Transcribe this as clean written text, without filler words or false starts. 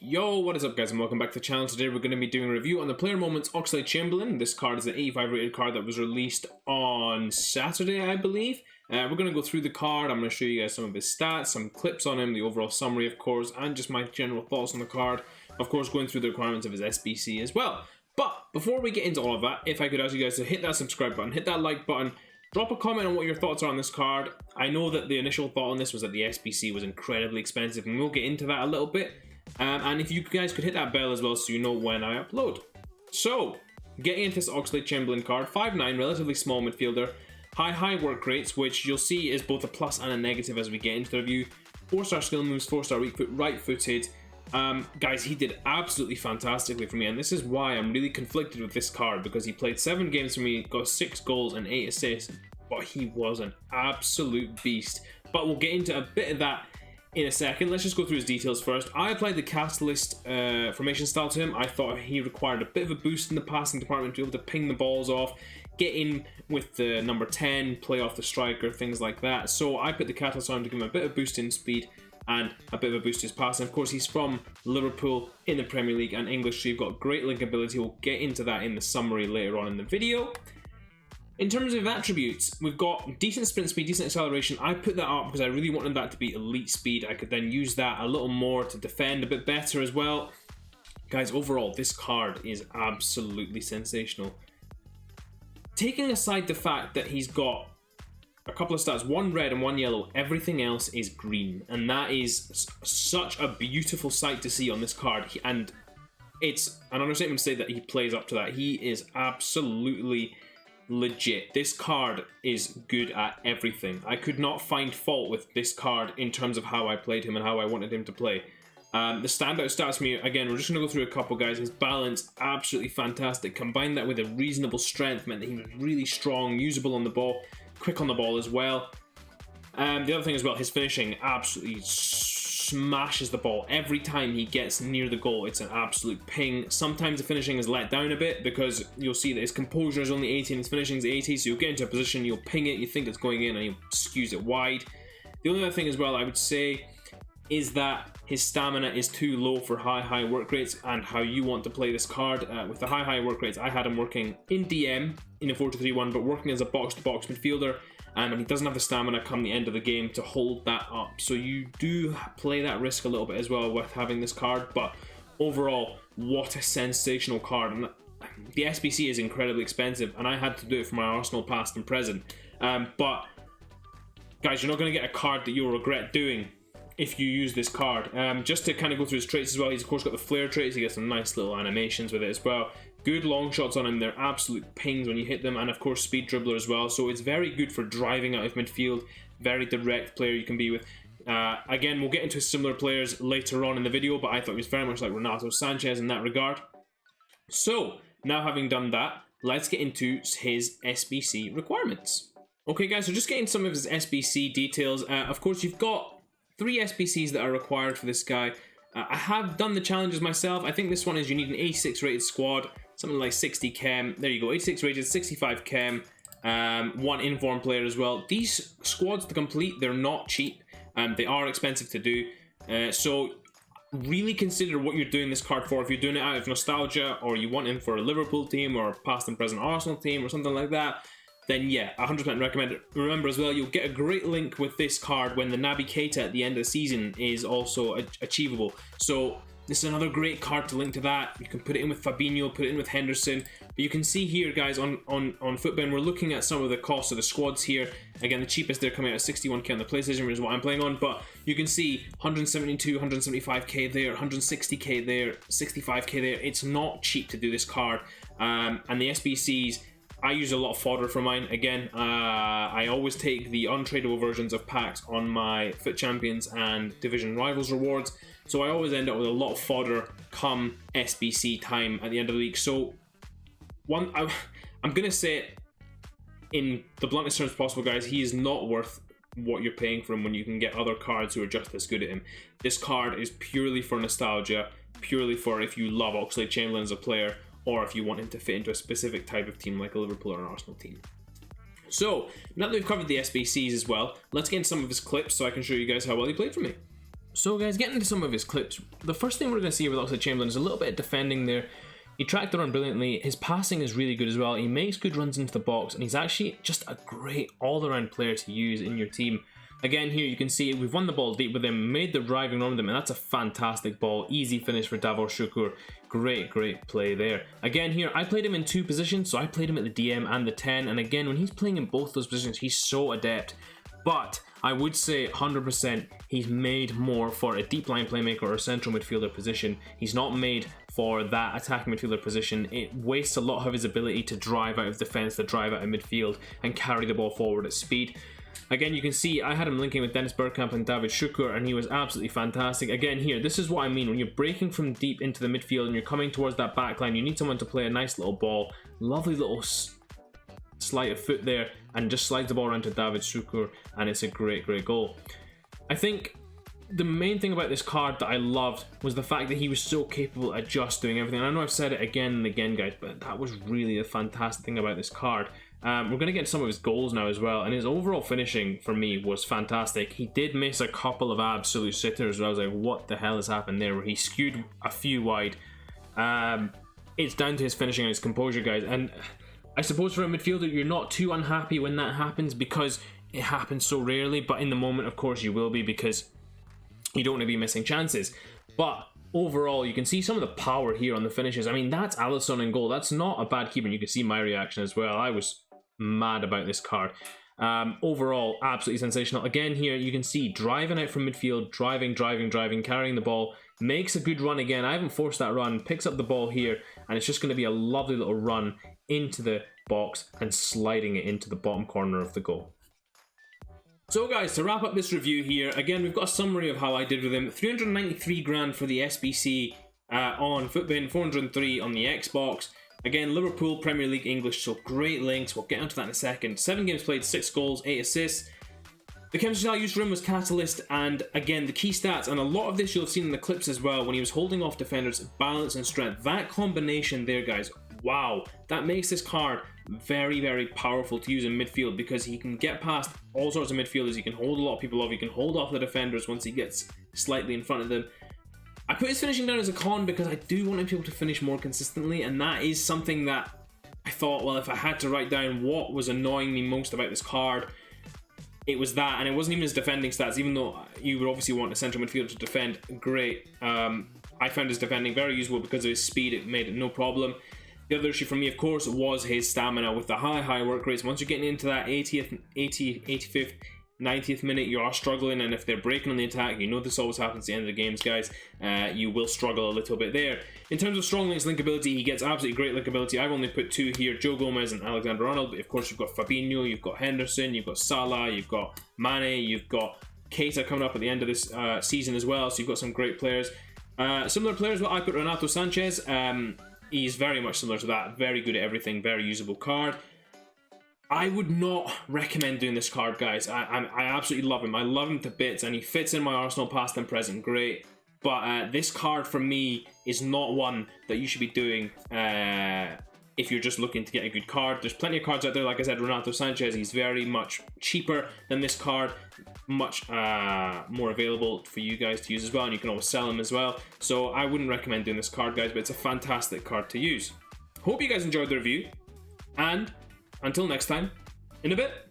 Yo, what is up guys and welcome back to the channel. Today we're going to be doing a review on the player moments Oxlade-Chamberlain. This card is an 85 rated card that was released on Saturday, I believe. We're going to go through the card. I'm going to show you guys some of his stats, some clips on him, the overall summary of course, and just my general thoughts on the card. Of course, going through the requirements of his SBC as well. But before we get into all of that, if I could ask you guys to hit that subscribe button, hit that like button, drop a comment on what your thoughts are on this card. I know that the initial thought on this was that the SBC was incredibly expensive, and we'll get into that a little bit. And if you guys could hit that bell as well so you know when I upload. So, getting into this Oxlade-Chamberlain card, 5'9", relatively small midfielder, high work rates, which you'll see is both a plus and a negative as we get into the review. 4-star skill moves, 4-star weak foot, right-footed. Guys, he did absolutely fantastically for me, and this is why I'm really conflicted with this card, because he played 7 games for me, got 6 goals and 8 assists, but he was an absolute beast. But we'll get into a bit of that in a second. Let's just go through his details first. I applied the Catalyst formation style to him. I thought he required a bit of a boost in the passing department to be able to ping the balls off, get in with the number 10, play off the striker, things like that. So I put the Catalyst on to give him a bit of boost in speed and a bit of a boost to his passing. Of course, he's from Liverpool in the Premier League and English, so you've got great link ability. We'll get into that in the summary later on in the video. In terms of attributes, we've got decent sprint speed, decent acceleration. I put that up because I really wanted that to be elite speed. I could then use that a little more to defend a bit better as well. Guys, overall, this card is absolutely sensational. Taking aside the fact that he's got a couple of stats, 1 red and 1 yellow, everything else is green. And that is such a beautiful sight to see on this card. And it's an understatement to say that he plays up to that. He is absolutely legit. This card is good at everything. I could not find fault with this card in terms of how I played him and how I wanted him to play. The standout stats for me, again, we're just going to go through a couple, guys. His balance, absolutely fantastic. Combine that with a reasonable strength meant that he was really strong, usable on the ball, quick on the ball as well. The other thing as well, his finishing absolutely smashes the ball. Every time he gets near the goal, it's an absolute ping. Sometimes the finishing is let down a bit because you'll see that his composure is only 80 and his finishing is 80, so you'll get into a position, you'll ping it, you think it's going in, and he skews it wide. The only other thing as well I would say is that his stamina is too low for high work rates and how you want to play this card. With the high work rates, I had him working in DM in a 4-2-3-1, but working as a box-to-box midfielder. And he doesn't have the stamina come the end of the game to hold that up. So you do play that risk a little bit as well with having this card. But overall, what a sensational card. And the SBC is incredibly expensive, and I had to do it for my Arsenal past and present. But guys, you're not going to get a card that you'll regret doing if you use this card. Just to kind of go through his traits as well, he's of course got the flare traits. He gets some nice little animations with it as well. Good long shots on him, they're absolute pings when you hit them, and of course speed dribbler as well, so it's very good for driving out of midfield. Very direct player you can be with. Again, we'll get into similar players later on in the video, but I thought he was very much like Renato Sanchez in that regard. So now having done that, let's get into his SBC requirements. Okay guys, so just getting some of his SBC details. Of course, you've got 3 SBCs that are required for this guy. I have done the challenges myself. I think this one is you need an 86 rated squad, something like 60 chem. There you go, 86 rated, 65 chem, 1 informed player as well. These squads to complete, they're not cheap. They are expensive to do. So really consider what you're doing this card for. If you're doing it out of nostalgia, or you want him for a Liverpool team or past and present Arsenal team or something like that, then yeah, 100% recommend it. Remember as well, you'll get a great link with this card when the Naby Keita at the end of the season is also achievable. So this is another great card to link to that. You can put it in with Fabinho, put it in with Henderson. But you can see here, guys, on Footbin, we're looking at some of the costs of the squads here. Again, the cheapest they're coming out at 61k on the PlayStation, which is what I'm playing on. But you can see 172, 175k there, 160k there, 65k there. It's not cheap to do this card. And the SBCs, I use a lot of fodder for mine. Again, I always take the untradeable versions of packs on my FUT Champions and Division Rivals rewards, so I always end up with a lot of fodder come SBC time at the end of the week. So I'm going to say it in the bluntest terms possible, guys, he is not worth what you're paying for him when you can get other cards who are just as good at him. This card is purely for nostalgia, purely for if you love Oxlade-Chamberlain as a player, or if you want him to fit into a specific type of team like a Liverpool or an Arsenal team. So, now that we've covered the SBCs as well, let's get into some of his clips so I can show you guys how well he played for me. So guys, getting into some of his clips, the first thing we're going to see with Oxlade-Chamberlain is a little bit of defending there. He tracked the run brilliantly, his passing is really good as well, he makes good runs into the box, and he's actually just a great all-around player to use in your team. Again, here you can see we've won the ball deep with him, made the driving run with him, and that's a fantastic ball. Easy finish for Davor Şukur. Great play there. Again, here I played him in 2 positions, so I played him at the DM and the 10, and again, when he's playing in both those positions, he's so adept. But I would say 100% he's made more for a deep line playmaker or a central midfielder position. He's not made for that attacking midfielder position. It wastes a lot of his ability to drive out of defense, to drive out of midfield, and carry the ball forward at speed. Again, you can see I had him linking with Dennis Bergkamp and David Şukur, and he was absolutely fantastic. Again, here, this is what I mean. When you're breaking from deep into the midfield and you're coming towards that back line, you need someone to play a nice little ball. Lovely little sleight of foot there, and just slides the ball around to David Şukur, and it's a great goal. I think the main thing about this card that I loved was the fact that he was so capable at just doing everything. And I know I've said it again and again, guys, but that was really the fantastic thing about this card. We're going to get some of his goals now as well, and his overall finishing for me was fantastic. He did miss a couple of absolute sitters where I was like, what the hell has happened there, where he skewed a few wide. It's down to his finishing and his composure, guys, and I suppose for a midfielder you're not too unhappy when that happens because it happens so rarely, but in the moment of course you will be because you don't want to be missing chances. But overall, you can see some of the power here on the finishes. I mean, that's Alisson in goal. That's not a bad keeper, and you can see my reaction as well. I was mad about this card. Overall, absolutely sensational. Again, here you can see driving out from midfield, driving, carrying the ball, makes a good run again. I haven't forced that run, picks up the ball here, and it's just going to be a lovely little run into the box and sliding it into the bottom corner of the goal. So guys, to wrap up this review here, again, we've got a summary of how I did with him. 393 grand for the SBC on Footbin, 403 on the Xbox. Again, Liverpool, Premier League, English, so great links. We'll get onto that in a second. 7 games played, 6 goals, 8 assists. The chemistry I used for him was Catalyst, and again, the key stats, and a lot of this you'll have seen in the clips as well, when he was holding off defenders, balance and strength. That combination there, guys, wow, that makes this card very powerful to use in midfield because he can get past all sorts of midfielders. He can hold a lot of people off. He can hold off the defenders once he gets slightly in front of them. I put his finishing down as a con because I do want him to be able to finish more consistently, and that is something that I thought, well, if I had to write down what was annoying me most about this card, it was that, and it wasn't even his defending stats, even though you would obviously want a central midfielder to defend great. I found his defending very useful because of his speed. It made it no problem. The other issue for me, of course, was his stamina with the high work rates. Once you're getting into that 80th, 85th, 90th minute, you are struggling, and if they're breaking on the attack, you know this always happens at the end of the games, guys, you will struggle a little bit there. In terms of strong links linkability, he gets absolutely great linkability. I've only put 2 here, Joe Gomez and Alexander-Arnold, but of course you've got Fabinho, you've got Henderson, you've got Salah, you've got Mane, you've got Keita coming up at the end of this season as well, so you've got some great players. Similar players, well, I put Renato Sanchez. He's very much similar to that, very good at everything, very usable card. I would not recommend doing this card, guys. I absolutely love him. I love him to bits, and he fits in my Arsenal past and present great. But this card, for me, is not one that you should be doing if you're just looking to get a good card. There's plenty of cards out there, like I said, Renato Sanchez, he's very much cheaper than this card, much more available for you guys to use as well, and you can always sell him as well. So I wouldn't recommend doing this card, guys, but it's a fantastic card to use. Hope you guys enjoyed the review, and until next time, in a bit.